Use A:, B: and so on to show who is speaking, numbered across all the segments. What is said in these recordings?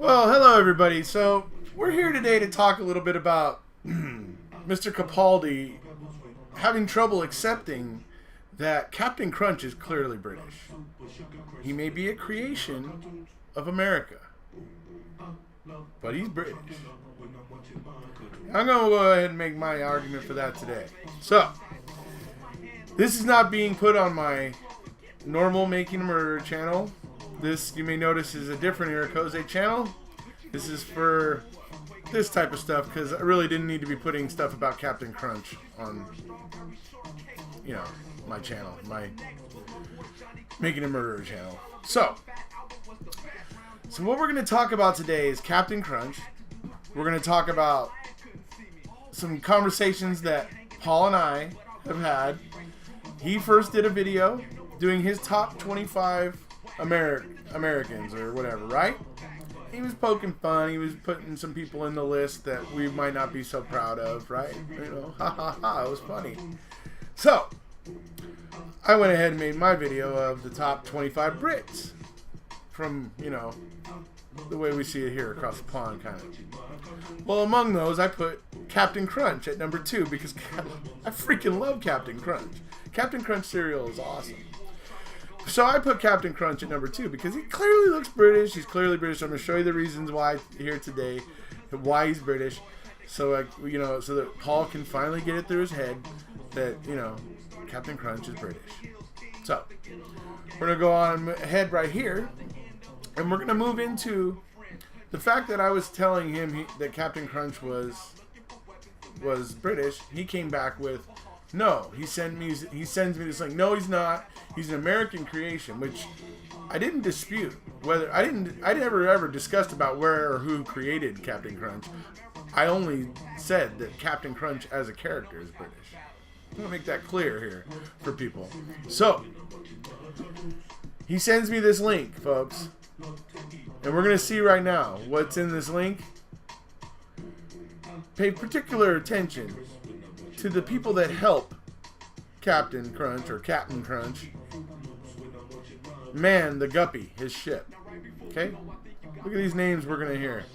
A: Well, hello everybody. So we're here today to talk a little bit about Mr. Capaldi having trouble accepting that Captain Crunch is clearly British. He may be a creation of America, but he's British. I'm going to go ahead and make my argument for that today. So, this is not being put on my normal Making a Murderer channel. This, you may notice, is a different Iracose channel. This is for this type of stuff because I really didn't need to be putting stuff about Captain Crunch on, my channel, my Making a Murderer channel. So what we're going to talk about today is Captain Crunch. We're going to talk about some conversations that Paul and I have had. He first did a video doing his top 25 Americans or whatever, right? He was poking fun. He was putting some people in the list that we might not be so proud of, right? Ha ha ha, it was funny. So, I went ahead and made my video of the top 25 Brits from, the way we see it here across the pond, kind of. Well, among those, I put Captain Crunch at number 2 because I freaking love Captain Crunch. Captain Crunch cereal is awesome. So I put Captain Crunch at number 2 because he clearly looks British. He's clearly British. I'm going to show you the reasons why here today, why he's British, so so that Paul can finally get it through his head that Captain Crunch is British. So we're going to go on ahead right here, and we're going to move into the fact that I was telling him that Captain Crunch was British. He came back with, no. He sends me this link. No, he's not. He's an American creation, which I didn't dispute. I never ever discussed about where or who created Captain Crunch. I only said that Captain Crunch as a character is British. I'm gonna make that clear here for people. So he sends me this link, folks, and we're gonna see right now what's in this link. Pay particular attention to the people that help Captain Crunch or Captain Crunch man the Guppy, his ship. Okay? Look at these names we're going to hear.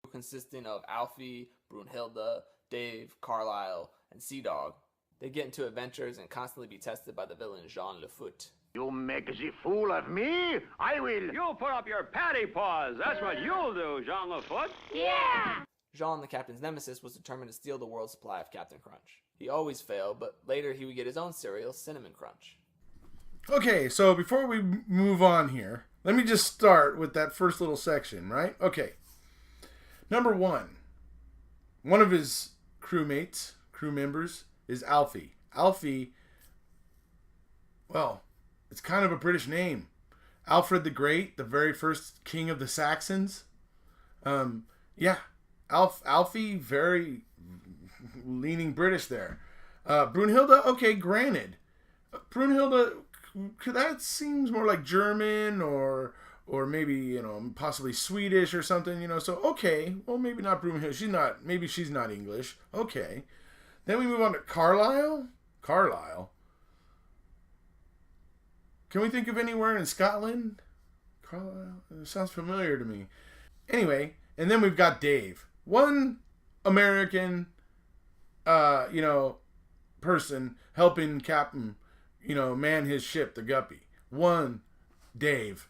B: Consisting of Alfie, Brunhilde, Dave, Carlisle, and Sea Dog. They get into adventures and constantly be tested by the villain Jean Lafoot.
C: You make the fool of me? I will.
D: You'll put up your patty paws. That's what you'll do, Jean Lafoot.
E: Yeah!
B: Jean, the captain's nemesis, was determined to steal the world's supply of Captain Crunch. He always failed, but later he would get his own cereal, Cinnamon Crunch.
A: Okay, so before we move on here, let me just start with that first little section, right? Okay. Number 1. One of his crew members, is Alfie. Alfie, well, it's kind of a British name. Alfred the Great, the very first king of the Saxons. Alfie, very leaning British there. Brunhilde, okay, granted. Brunhilde, that seems more like German or maybe, possibly Swedish or something, so okay. Well, maybe not Brunhilde. Maybe she's not English. Okay. Then we move on to Carlisle. Carlisle. Can we think of anywhere in Scotland? Carlisle? It sounds familiar to me. Anyway, and then we've got Dave. One American, person helping Captain, man his ship, the Guppy. One Dave.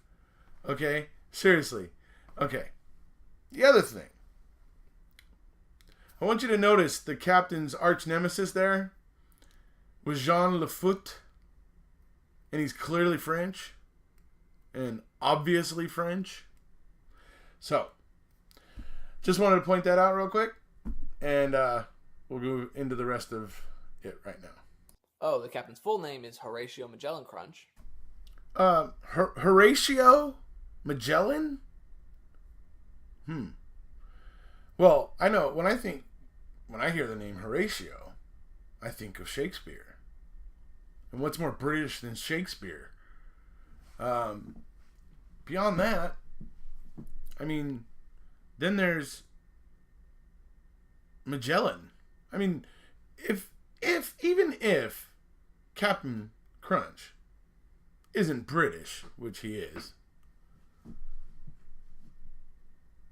A: Okay? Seriously. Okay. The other thing. I want you to notice the captain's arch nemesis there was Jean Lafoot. And he's clearly French. And obviously French. So, just wanted to point that out real quick. And we'll go into the rest of it right now.
B: Oh, the captain's full name is Horatio Magellan Crunch.
A: Horatio Magellan? Well, I know, when I hear the name Horatio, I think of Shakespeare. And what's more British than Shakespeare? Beyond that, then there's Magellan. Even if Captain Crunch isn't British, which he is,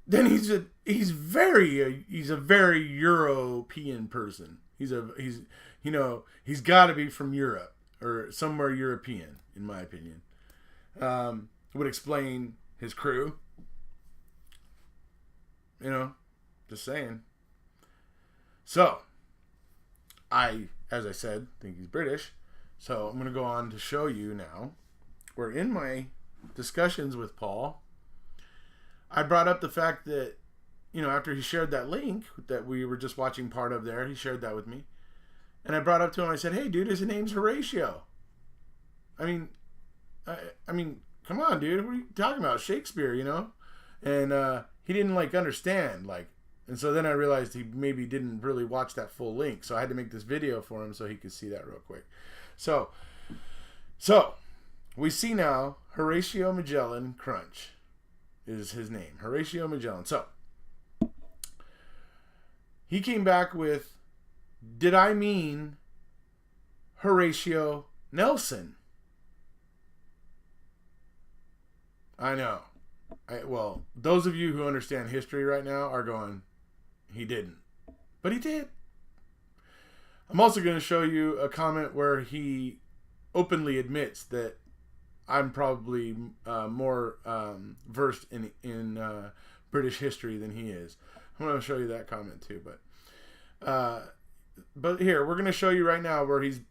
A: then he's a very European person. He's got to be from Europe or somewhere European, in my opinion. Would explain his crew. Just saying. So, as I said, think he's British. So I'm going to go on to show you now where in my discussions with Paul, I brought up the fact that, after he shared that link that we were just watching part of there, he shared that with me. And I brought up to him, I said, hey, dude, his name's Horatio. I mean, come on, dude. What are you talking about? Shakespeare, And he didn't, understand, and so then I realized he maybe didn't really watch that full link. So I had to make this video for him so he could see that real quick. So we see now Horatio Magellan Crunch is his name. Horatio Magellan. So he came back with, did I mean Horatio Nelson? I know. Well, those of you who understand history right now are going, he didn't. But he did. I'm also going to show you a comment where he openly admits that I'm probably more versed in British history than he is. I'm going to show you that comment too. But here we're going to show you right now where he's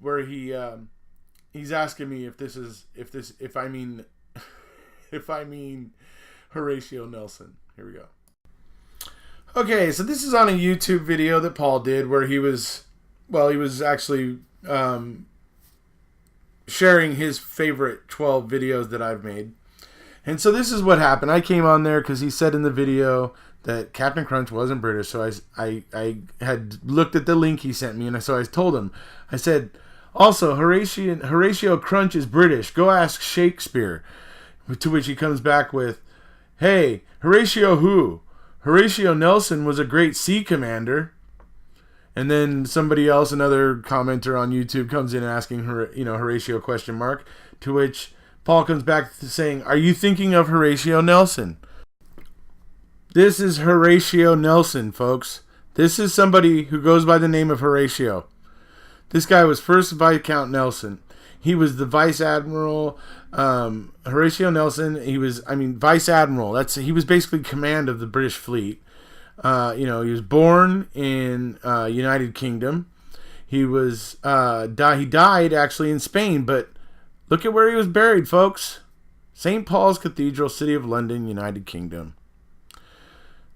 A: asking me if I mean Horatio Nelson. Here we go. Okay, so this is on a YouTube video that Paul did where he was actually sharing his favorite 12 videos that I've made. And so this is what happened. I came on there because he said in the video that Captain Crunch wasn't British. So I had looked at the link he sent me, and so I told him, I said, also, Horatio Crunch is British. Go ask Shakespeare. To which he comes back with, hey, Horatio who? Horatio Nelson was a great sea commander. And then somebody else, another commenter on YouTube, comes in asking Horatio ? To which Paul comes back to saying, are you thinking of Horatio Nelson? This is Horatio Nelson, folks. This is somebody who goes by the name of Horatio. This guy was first Viscount Nelson. He was the Vice Admiral. Horatio Nelson, he was Vice Admiral. He was basically command of the British fleet. He was born in United Kingdom. He died actually in Spain, but look at where he was buried, folks. St. Paul's Cathedral, City of London, United Kingdom.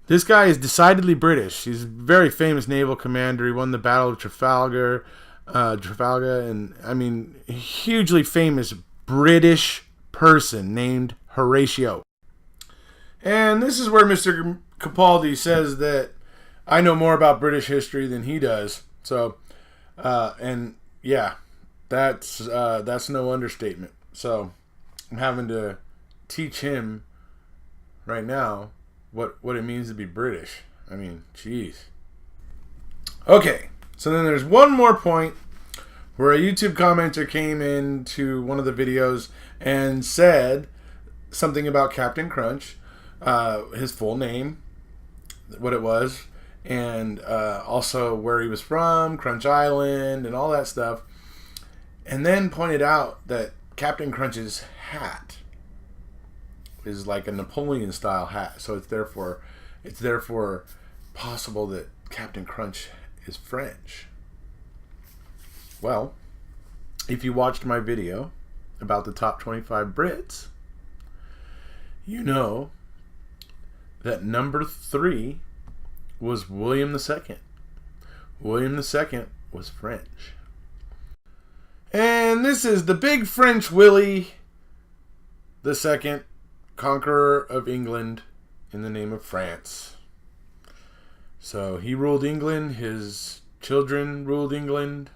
A: This guy is decidedly British. He's a very famous naval commander. He won the Battle of Trafalgar, and hugely famous British person named Horatio. And this is where Mr. Capaldi says that I know more about British history than he does. So, and yeah, that's no understatement. So I'm having to teach him right now what it means to be British. Jeez. Okay, so then there's one more point where a YouTube commenter came into one of the videos and said something about Captain Crunch, his full name, what it was, and also where he was from, Crunch Island, and all that stuff, and then pointed out that Captain Crunch's hat is like a Napoleon-style hat, so it's therefore possible that Captain Crunch is French. Well, if you watched my video about the top 25 Brits, you know that number 3 was William II. William II was French. And this is the big French Willie II, conqueror of England in the name of France. So he ruled England, his children ruled England.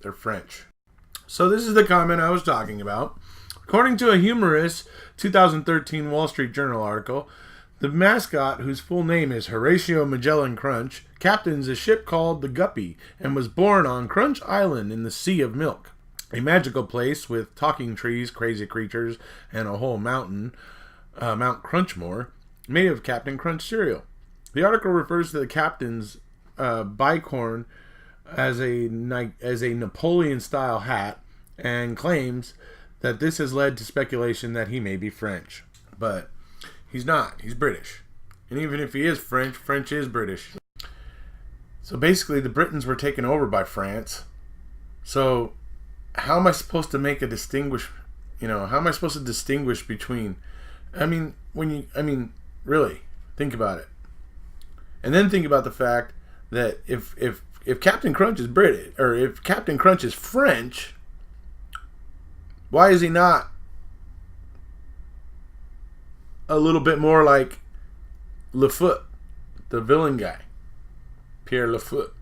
A: They're French. So this is the comment I was talking about. According to a humorous 2013 Wall Street Journal article, the mascot, whose full name is Horatio Magellan Crunch, captains a ship called the Guppy and was born on Crunch Island in the Sea of Milk, a magical place with talking trees, crazy creatures, and a whole mountain, Mount Crunchmore. made of Captain Crunch cereal. The article refers to the captain's bicorn as a Napoleon-style hat and claims that this has led to speculation that he may be French. But he's not. He's British. And even if he is French, French is British. So basically, the Britons were taken over by France. So how am I supposed to make a distinguish? How am I supposed to distinguish between? Really, think about it. And then think about the fact that if Captain Crunch is British, or if Captain Crunch is French, why is he not a little bit more like Lafoot, the villain guy, Pierre Lafoot,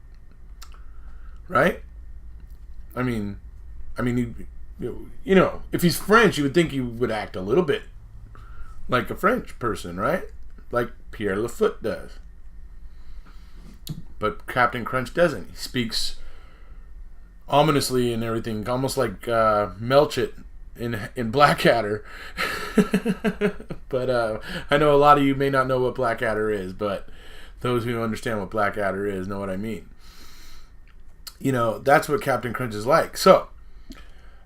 A: right? If he's French, you would think he would act a little bit like a French person, right? Like Pierre Lafoot does. But Captain Crunch doesn't. He speaks ominously and everything, almost like Melchett in Blackadder. But I know a lot of you may not know what Blackadder is, but those who understand what Blackadder is know what I mean. That's what Captain Crunch is like. So,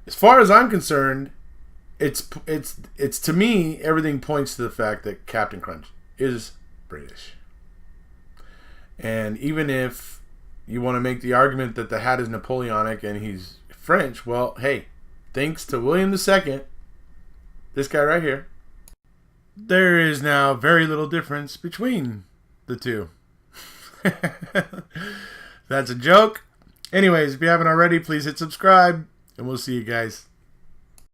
A: as far as I'm concerned, it's to me, everything points to the fact that Captain Crunch is British. And even if you want to make the argument that the hat is Napoleonic and he's French, well, hey, thanks to William II, this guy right here, there is now very little difference between the two. That's a joke. Anyways, if you haven't already, please hit subscribe, and we'll see you guys